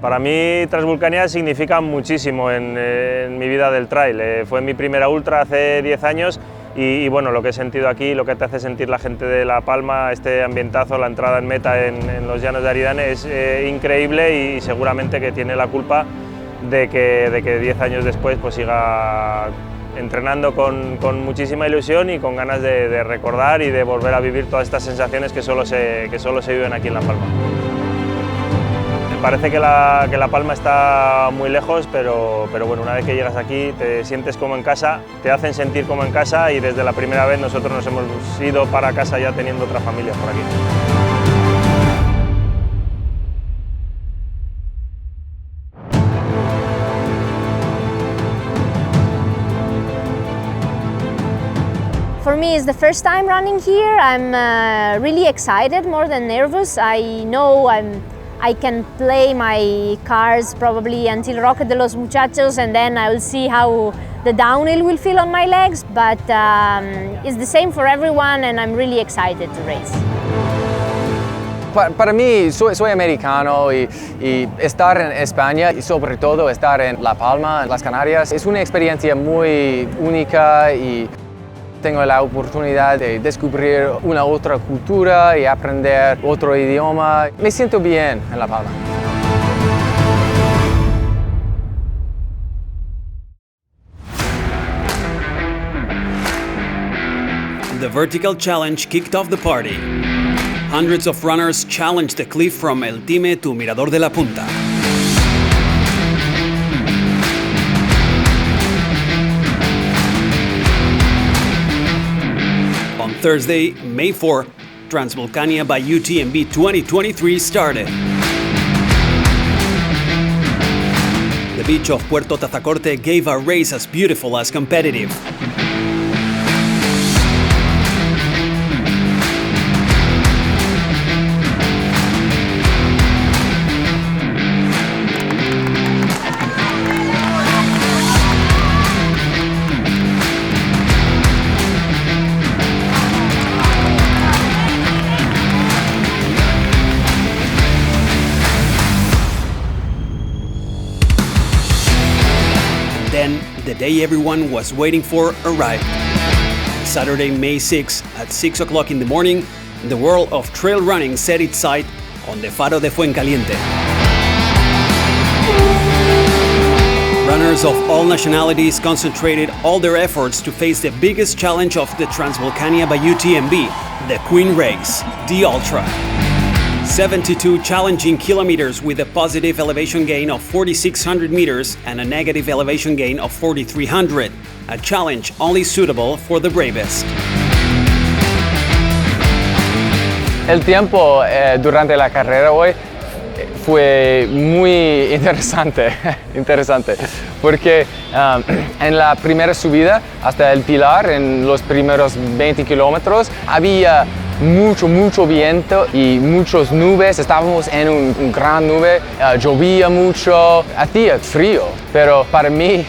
Para mí Transvulcania significa muchísimo en mi vida del trail. Fue mi primera ultra hace 10 años y bueno, lo que he sentido aquí, lo que te hace sentir la gente de La Palma, este ambientazo, la entrada en meta en los llanos de Aridane es increíble y seguramente que tiene la culpa de que 10 años después pues siga entrenando con muchísima ilusión y con ganas de recordar y de volver a vivir todas estas sensaciones que solo se viven aquí en La Palma. Parece que la Palma está muy lejos, pero bueno, una vez que llegas aquí te sientes como en casa, te hacen sentir como en casa y desde la primera vez nosotros nos hemos ido para casa ya teniendo otra familia por aquí. For me, it's the first time running here. I'm really excited, more than nervous. I know I can play my cards probably until Roque de los Muchachos, and then I will see how the downhill will feel on my legs, but it's the same for everyone and I'm really excited to race. Para mí, soy americano y estar en España y sobre todo estar en La Palma, en las Canarias, es una experiencia muy única y tengo la oportunidad de descubrir una otra cultura y aprender otro idioma. Me siento bien en La Palma. The vertical challenge kicked off the party. Hundreds of runners challenged the cliff from El Time to Mirador de la Punta. On Thursday, May 4, Transvulcania by UTMB 2023 started. The beach of Puerto Tazacorte gave a race as beautiful as competitive. Then, the day everyone was waiting for arrived. Saturday, May 6, at 6 o'clock in the morning, the world of trail running set its sight on the Faro de Fuencaliente. Runners of all nationalities concentrated all their efforts to face the biggest challenge of the Transvulcania by UTMB, the Queen Race, the Ultra. 72 challenging kilometers with a positive elevation gain of 4,600 meters and a negative elevation gain of 4,300, a challenge only suitable for the bravest. El tiempo durante la carrera hoy fue muy interesante, porque en la primera subida hasta el Pilar, en los primeros 20 kilómetros, había mucho viento y muchas nubes, estábamos en un gran nube, llovía mucho, hacía frío, pero para mí,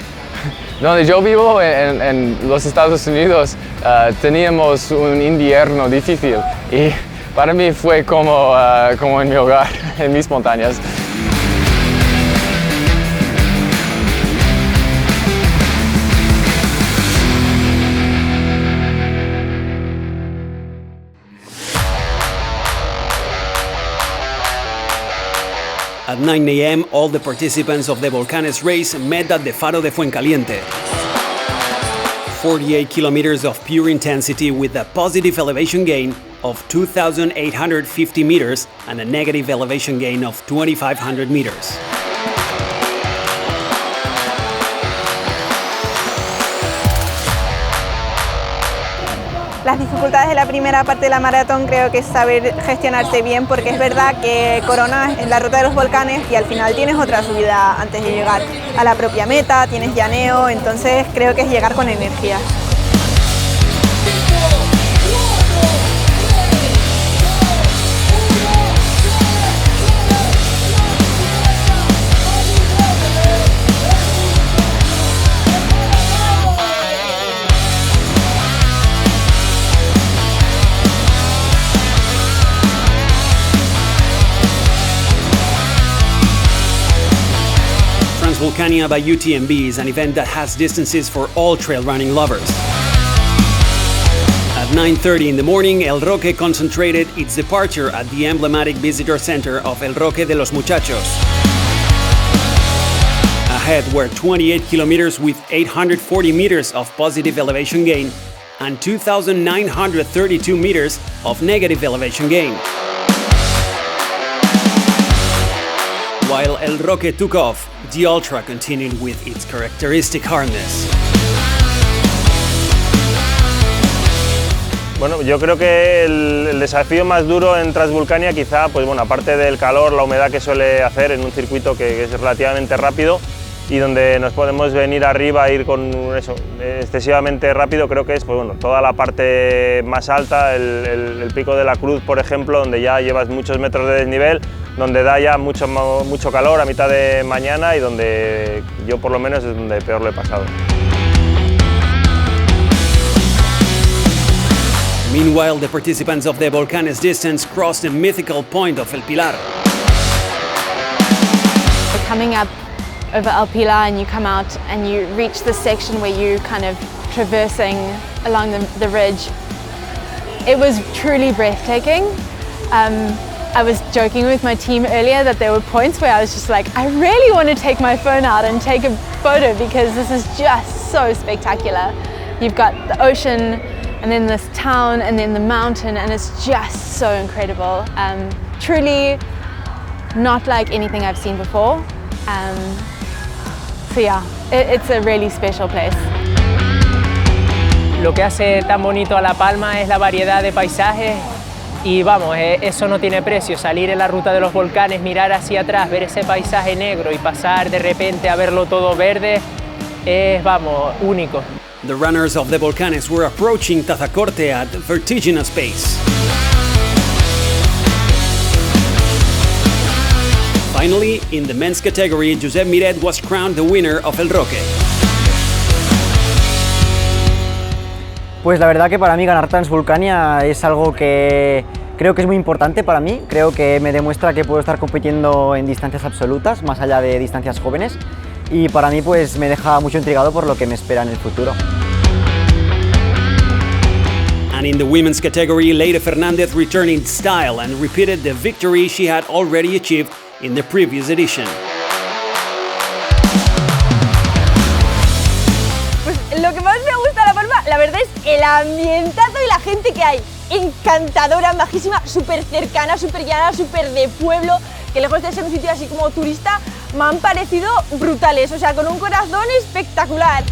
donde yo vivo en los Estados Unidos, teníamos un invierno difícil y para mí fue como en mi hogar, en mis montañas. At 9 a.m., all the participants of the Volcanes race met at the Faro de Fuencaliente. 48 kilometers of pure intensity with a positive elevation gain of 2,850 meters and a negative elevation gain of 2,500 meters. Las dificultades de la primera parte de la maratón creo que es saber gestionarse bien, porque es verdad que coronas en la ruta de los volcanes y al final tienes otra subida antes de llegar a la propia meta, tienes llaneo, entonces creo que es llegar con energía. Transvulcania by UTMB is an event that has distances for all trail running lovers. At 9:30 in the morning, El Roque concentrated its departure at the emblematic visitor center of El Roque de los Muchachos. Ahead were 28 kilometers with 840 meters of positive elevation gain and 2,932 meters of negative elevation gain. While El Roque took off, the ultra continued with its characteristic hardness. Bueno, yo creo que el desafío más duro en Transvulcania quizá, pues bueno, aparte del calor, la humedad que suele hacer en un circuito que es relativamente rápido y donde nos podemos venir arriba e ir con eso excesivamente rápido, creo que es pues bueno, toda la parte más alta, el pico de la Cruz, por ejemplo, donde ya llevas muchos metros de desnivel, donde da ya mucho calor a mitad de mañana y donde yo por lo menos es donde peor lo he pasado. Meanwhile, the participants of the Volcanes distance crossed the mythical point of El Pilar. We're coming up over El Pilar and you come out and you reach the section where you're kind of traversing along the ridge. It was truly breathtaking. I was joking with my team earlier that there were points where I was just like, I really want to take my phone out and take a photo because this is just so spectacular. You've got the ocean and then this town and then the mountain, and it's just so incredible. Truly not like anything I've seen before. So yeah, it's a really special place. Lo que hace tan bonito a La Palma es la variedad de paisajes y vamos, eso no tiene precio. Salir en la ruta de los volcanes, mirar hacia atrás, ver ese paisaje negro y pasar de repente a verlo todo verde es, vamos, único. The runners of the Volcanes were approaching Tazacorte at vertiginous pace. Finally, in the men's category, Josep Miret was crowned the winner of El Roque. Pues la verdad que para mí ganar Transvulcania es algo que creo que es muy importante para mí. Creo que me demuestra que puedo estar compitiendo en distancias absolutas, más allá de distancias jóvenes. Y para mí pues me deja mucho intrigado por lo que me espera en el futuro. And in the women's category, Leire Fernández returned in style and repeated the victory she had already achieved in the previous edition. Pues lo que más me gusta de La Palma, la verdad es el ambientazo y la gente que hay. Encantadora, majísima, súper cercana, súper llana, súper de pueblo, que lejos de ser un sitio así como turista, me han parecido brutales, o sea, con un corazón espectacular.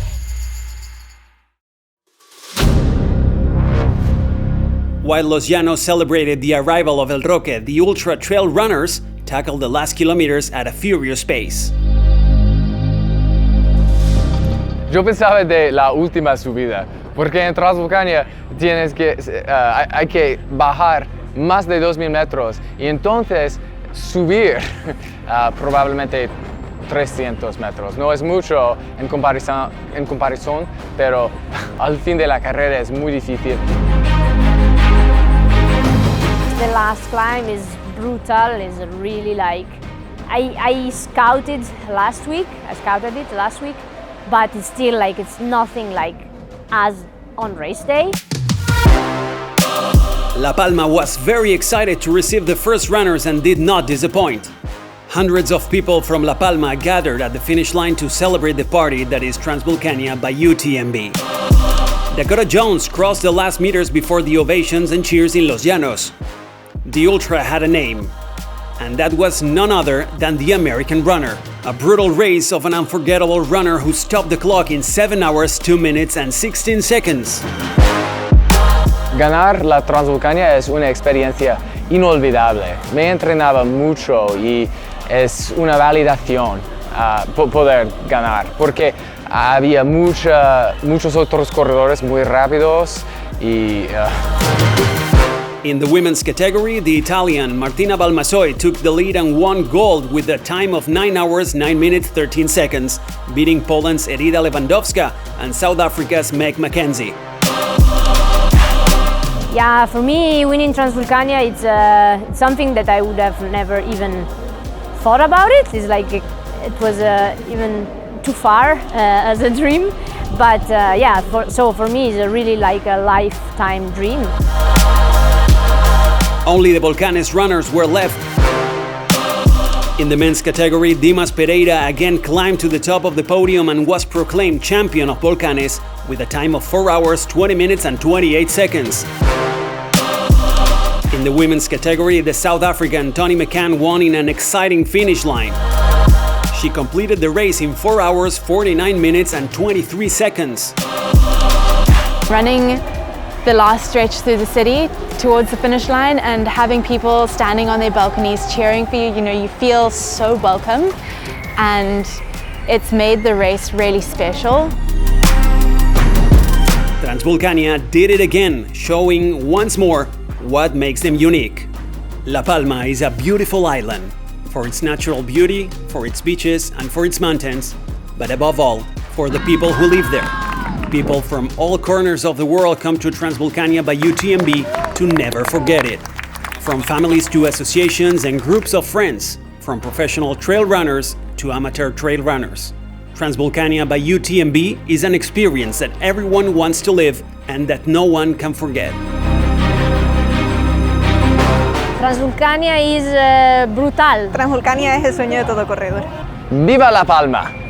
While Los Llanos celebrated the arrival of El Roque, the ultra trail runners tackled the last kilometers at a furious pace. Yo pensaba de la última subida, porque en Transvulcania hay que bajar más de 2.000 metros y entonces subir probablemente 300 metros. No es mucho en comparación, pero al fin de la carrera es muy difícil. The last climb is brutal, is really like, I scouted it last week, but it's still like, it's nothing like as on race day. La Palma was very excited to receive the first runners and did not disappoint. Hundreds of people from La Palma gathered at the finish line to celebrate the party that is Transvulcania by UTMB. Dakota Jones crossed the last meters before the ovations and cheers in Los Llanos. The ultra had a name, and that was none other than the American Runner, a brutal race of an unforgettable runner who stopped the clock in 7 hours, 2 minutes and 16 seconds. Ganar la Transvulcania es una experiencia inolvidable. Me entrenaba mucho y es una validación poder ganar, porque había muchos otros corredores muy rápidos y... In the women's category, the Italian Martina Balmasoi took the lead and won gold with a time of 9 hours, 9 minutes, 13 seconds, beating Poland's Erida Lewandowska and South Africa's Meg Mackenzie. Yeah, for me, winning Transvulcania, it's something that I would have never even thought about it. It's like it was even too far as a dream. But yeah, so for me it's really like a lifetime dream. Only the Volcanes runners were left. In the men's category, Dimas Pereira again climbed to the top of the podium and was proclaimed champion of Volcanes with a time of 4 hours, 20 minutes and 28 seconds. In the women's category, the South African Toni McCann won in an exciting finish line. She completed the race in 4 hours, 49 minutes and 23 seconds. Running the last stretch through the city towards the finish line and having people standing on their balconies cheering for you, you feel so welcome, and it's made the race really special. Transvulcania did it again, showing once more what makes them unique. La Palma is a beautiful island, for its natural beauty, for its beaches and for its mountains, but above all, for the people who live there. People from all corners of the world come to Transvulcania by UTMB to never forget it. From families to associations and groups of friends, from professional trail runners to amateur trail runners. Transvulcania by UTMB is an experience that everyone wants to live and that no one can forget. Transvulcania is brutal. Transvulcania es el sueño de todo corredor. ¡Viva La Palma!